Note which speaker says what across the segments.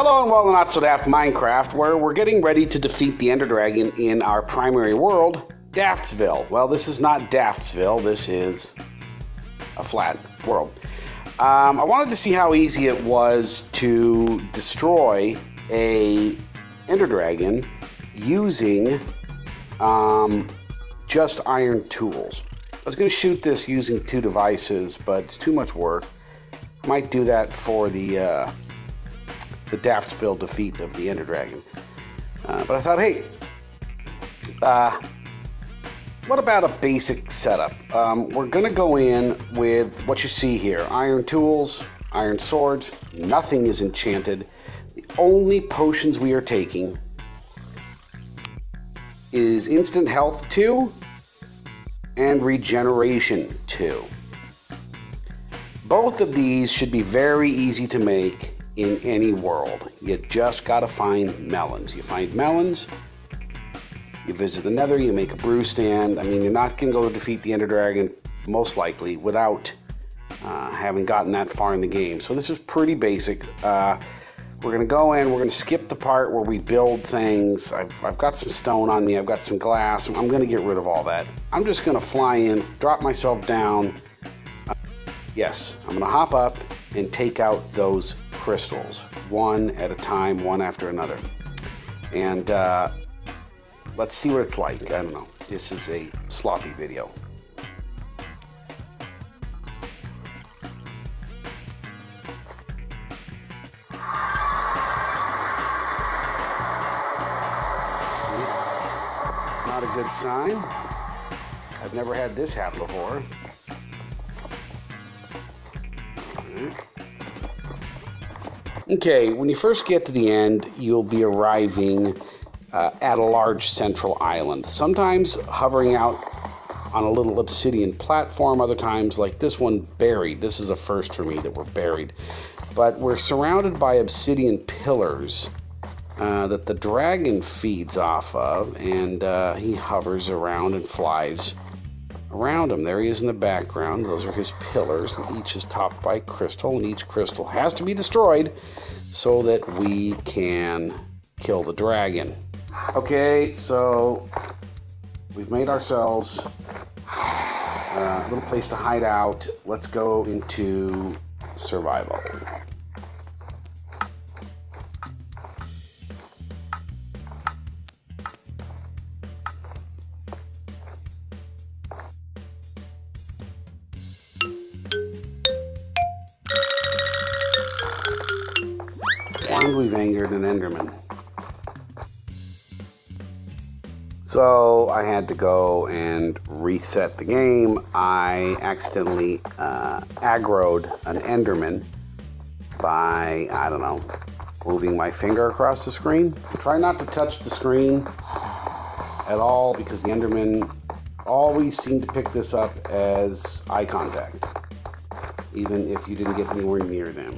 Speaker 1: Hello and welcome to Not So Daft Minecraft, where we're getting ready to defeat the Ender Dragon in our primary world, Daftsville. Well, this is not Daftsville, this is a flat world. I wanted to see how easy it was to destroy a Ender Dragon using just iron tools. I was going to shoot this using two devices, but it's too much work. I might do that for the Daftsville defeat of the Ender Dragon. But I thought, hey, what about a basic setup? We're going to go in with what you see here. Iron tools, iron swords, nothing is enchanted. The only potions we are taking is instant health 2 and regeneration 2. Both of these should be very easy to make in any world. You just gotta find melons. You find melons, you visit the Nether, you make a brew stand. I mean, you're not gonna go defeat the Ender Dragon, most likely, without having gotten that far in the game. So this is pretty basic. We're gonna go in, we're gonna skip the part where we build things. I've got some stone on me, I've got some glass. I'm gonna get rid of all that. I'm just gonna fly in, drop myself down. Yes, I'm gonna hop up and take out those crystals, one at a time, one after another. And let's see what it's like. I don't know. This is a sloppy video. Not a good sign. I've never had this happen before. Okay, when you first get to the end, you'll be arriving at a large central island. Sometimes hovering out on a little obsidian platform, other times, like this one, buried. This is a first for me that we're buried. But we're surrounded by obsidian pillars that the dragon feeds off of, and he hovers around and flies around him. There he is in the background. Those are his pillars, and each is topped by crystal, and each crystal has to be destroyed so that we can kill the dragon. Okay, so we've made ourselves a little place to hide out. Let's go into survival. And we've angered an Enderman. So I had to go and reset the game. I accidentally aggroed an Enderman by, I don't know, moving my finger across the screen. Try not to touch the screen at all because the Endermen always seem to pick this up as eye contact, even if you didn't get anywhere near them.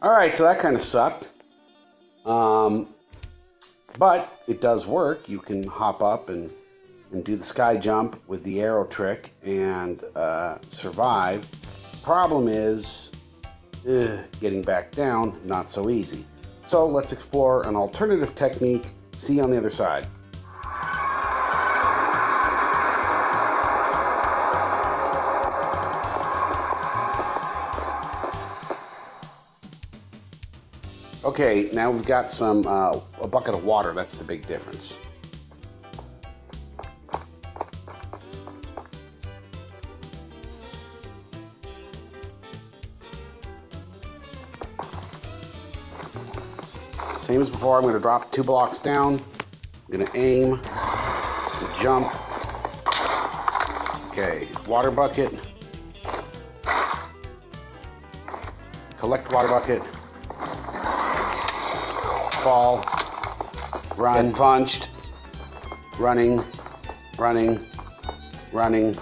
Speaker 1: Alright, so that kind of sucked. But it does work. You can hop up and do the sky jump with the arrow trick and survive. Problem is, getting back down, not so easy. So let's explore an alternative technique, see you on the other side. Okay, now we've got some a bucket of water. That's the big difference. Same as before, I'm going to drop 2 blocks down. I'm going to aim, jump, Okay, water bucket. Collect water bucket. Fall. Run. Get punched. Running. Running. Running.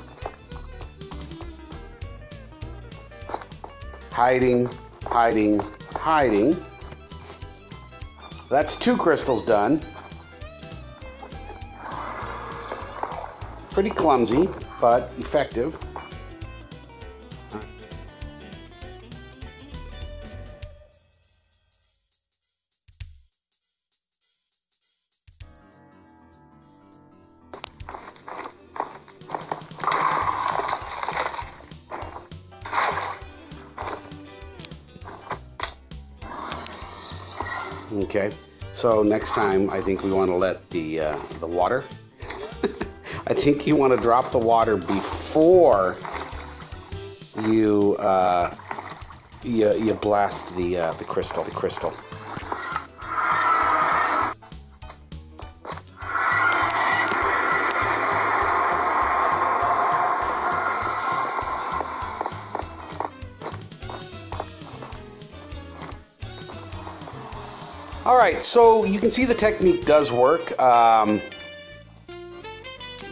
Speaker 1: Hiding. Hiding. Hiding. That's 2 crystals done. Pretty clumsy, but effective. Okay, so next time I think we want to let the water. I think you want to drop the water before you you blast the crystal. All right, so you can see the technique does work.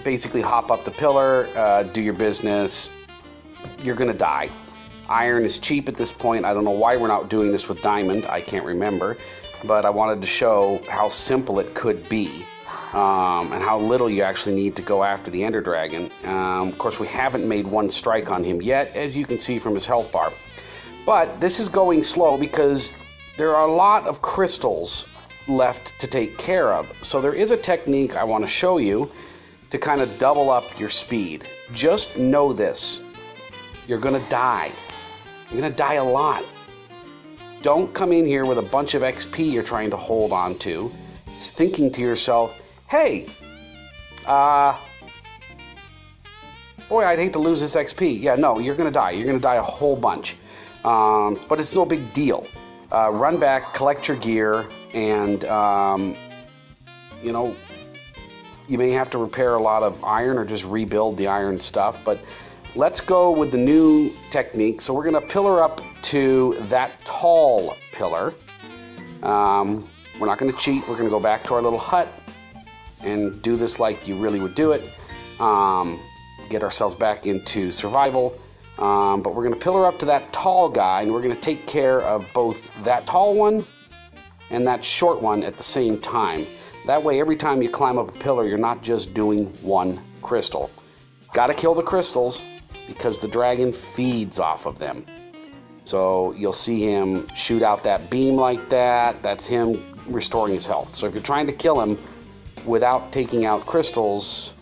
Speaker 1: Basically hop up the pillar, do your business. You're gonna die. Iron is cheap at this point. I don't know why we're not doing this with diamond. I can't remember, but I wanted to show how simple it could be and how little you actually need to go after the Ender Dragon. Of course, we haven't made one strike on him yet, as you can see from his health bar. But this is going slow because there are a lot of crystals left to take care of. So there is a technique I want to show you to kind of double up your speed. Just know this, you're gonna die. You're gonna die a lot. Don't come in here with a bunch of XP you're trying to hold on to, just thinking to yourself, hey, boy, I'd hate to lose this XP. Yeah, no, you're gonna die. You're gonna die a whole bunch. But it's no big deal. Run back, collect your gear, and you know, you may have to repair a lot of iron or just rebuild the iron stuff, but let's go with the new technique. So we're gonna pillar up to that tall pillar. We're not gonna cheat. We're gonna go back to our little hut and do this like you really would do it. Get ourselves back into survival. But we're gonna pillar up to that tall guy, and we're gonna take care of both that tall one and that short one at the same time. That way, every time you climb up a pillar, you're not just doing one crystal. Gotta kill the crystals because the dragon feeds off of them. So you'll see him shoot out that beam like that. That's him restoring his health. So if you're trying to kill him without taking out crystals,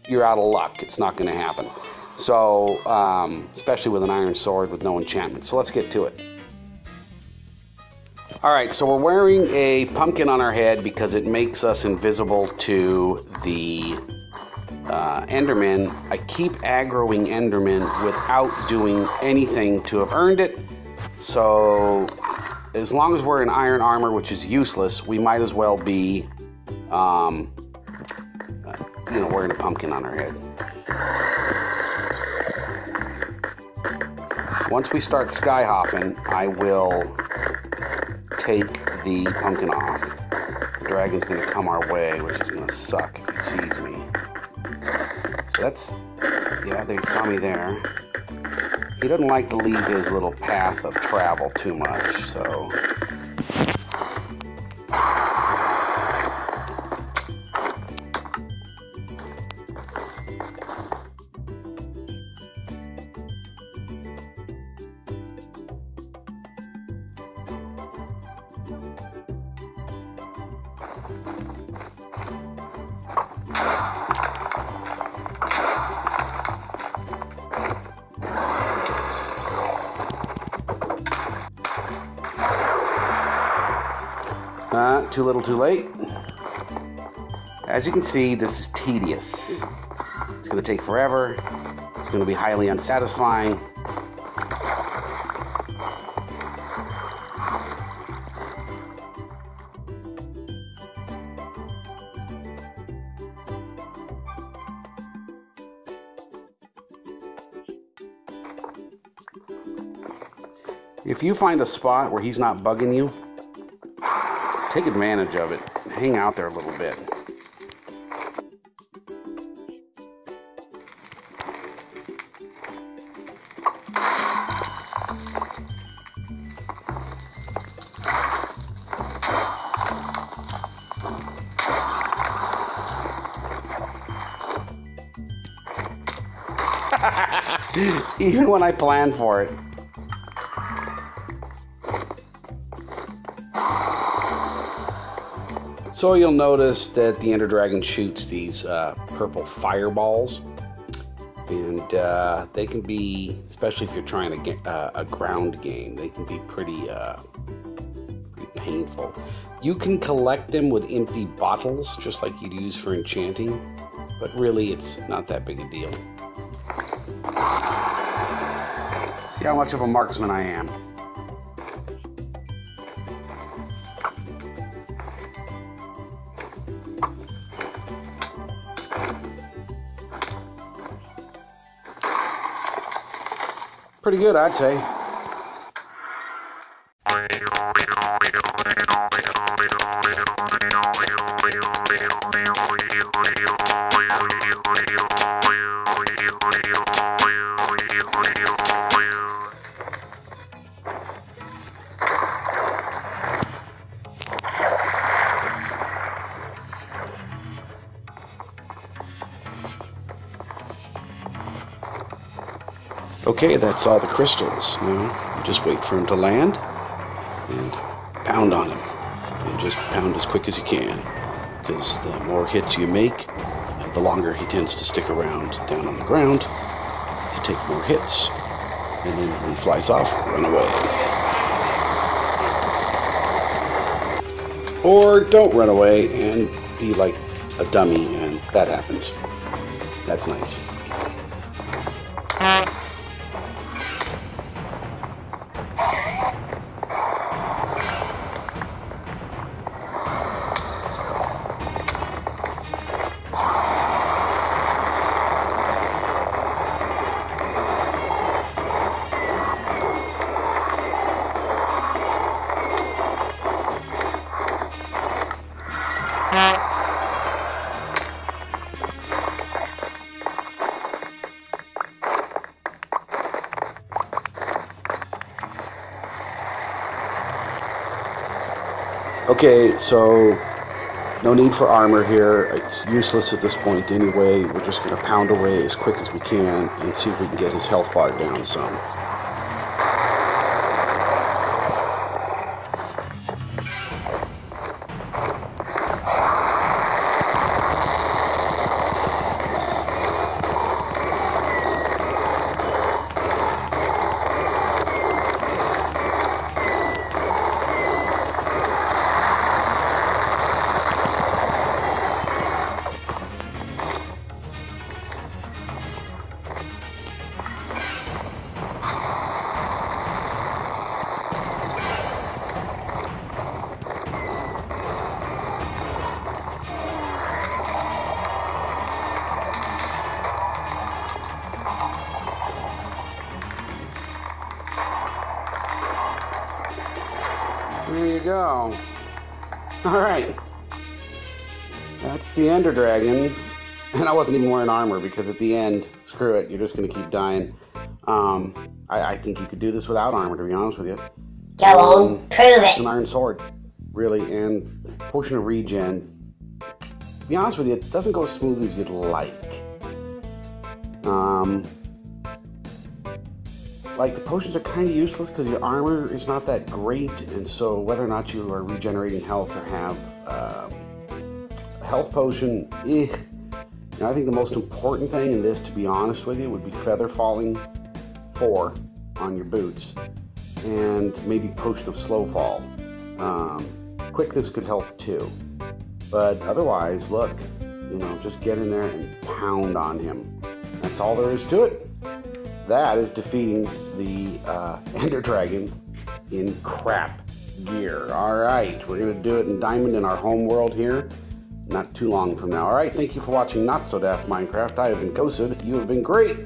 Speaker 1: you're out of luck. It's not gonna happen. So, especially with an iron sword with no enchantment. So let's get to it. All right, so we're wearing a pumpkin on our head because it makes us invisible to the Enderman. I keep aggroing Enderman without doing anything to have earned it. So as long as we're in iron armor, which is useless, we might as well be, you know, wearing a pumpkin on our head. Once we start sky hopping, I will take the pumpkin off. The dragon's gonna come our way, which is gonna suck if he sees me. So that's, yeah, they saw me there. He doesn't like to leave his little path of travel too much, so. Too little, too late. As you can see, this is tedious. It's going to take forever. It's going to be highly unsatisfying. If you find a spot where he's not bugging you, take advantage of it. Hang out there a little bit. Even when I plan for it. So you'll notice that the Ender Dragon shoots these purple fireballs, and they can be, especially if you're trying to get a ground game, they can be pretty painful. You can collect them with empty bottles, just like you'd use for enchanting, but really it's not that big a deal. See how much of a marksman I am. Pretty good, I'd say. Okay, that's all the crystals. Now, you just wait for him to land and pound on him. And just pound as quick as you can, because the more hits you make, the longer he tends to stick around down on the ground to take more hits. And then when he flies off, run away. Or don't run away and be like a dummy, and that happens. That's nice. Okay, so no need for armor here. It's useless at this point anyway. We're just going to pound away as quick as we can and see if we can get his health bar down some. There you go. Alright. That's the Ender Dragon. And I wasn't even wearing armor because at the end, screw it, you're just going to keep dying. I think you could do this without armor, to be honest with you.
Speaker 2: Go on, prove it.
Speaker 1: An iron sword, really, and potion of regen. To be honest with you, it doesn't go as smooth as you'd like. Like, the potions are kind of useless because your armor is not that great, and so whether or not you are regenerating health or have a health potion, I think the most important thing in this, to be honest with you, would be Feather Falling 4 on your boots, and maybe Potion of Slow Fall. Quickness could help too, but otherwise, look, just get in there and pound on him. That's all there is to it. That is defeating the Ender Dragon in crap gear. Alright, we're going to do it in Diamond in our home world here, not too long from now. Alright, thank you for watching Not So Daft Minecraft. I have been Kosid. You have been great.